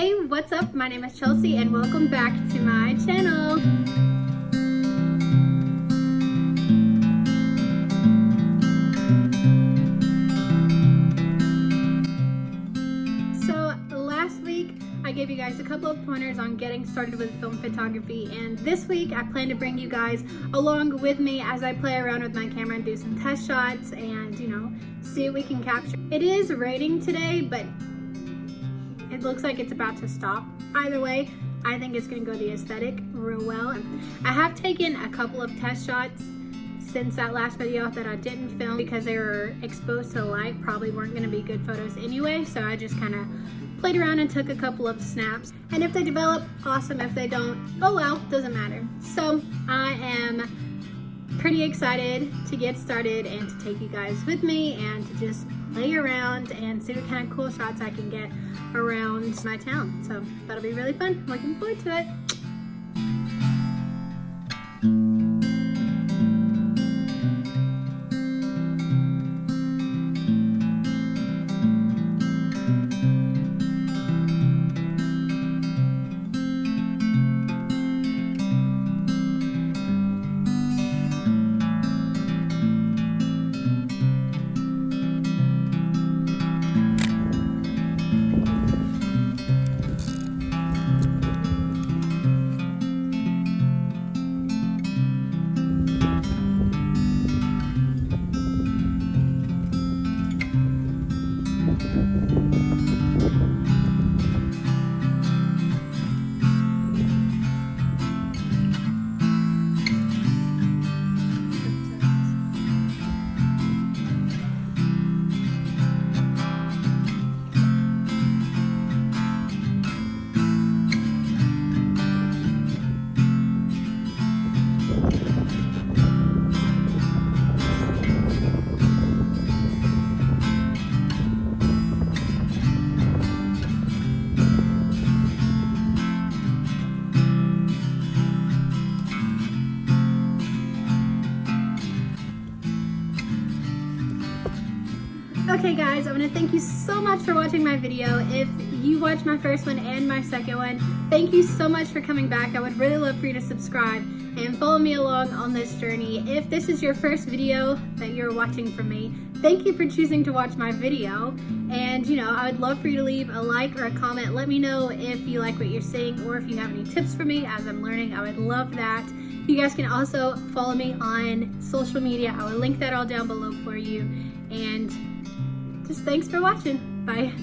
Hey, what's up? My name is Chelsea and welcome back to my channel. So last week I gave you guys a couple of pointers on getting started with film photography, and this week I plan to bring you guys along with me as I play around with my camera and do some test shots and, see what we can capture. It is raining today, but it looks like it's about to stop. Either way, I think it's gonna go the aesthetic real well. I have taken a couple of test shots since that last video that I didn't film because they were exposed to the light, probably weren't gonna be good photos anyway, so I just kind of played around and took a couple of snaps. And if they develop, awesome. If they don't, oh well, doesn't matter. So I am pretty excited to get started and to take you guys with me and to just play around and see what kind of cool shots I can get around my town. So that'll be really fun. Looking forward to it. Okay guys, I want to thank you so much for watching my video. If you watched my first one and my second one, thank you so much for coming back. I would really love for you to subscribe and follow me along on this journey. If this is your first video that you're watching from me, thank you for choosing to watch my video. And I would love for you to leave a like or a comment. Let me know if you like what you're seeing or if you have any tips for me as I'm learning. I would love that. You guys can also follow me on social media. I will link that all down below for you. And just thanks for watching. Bye.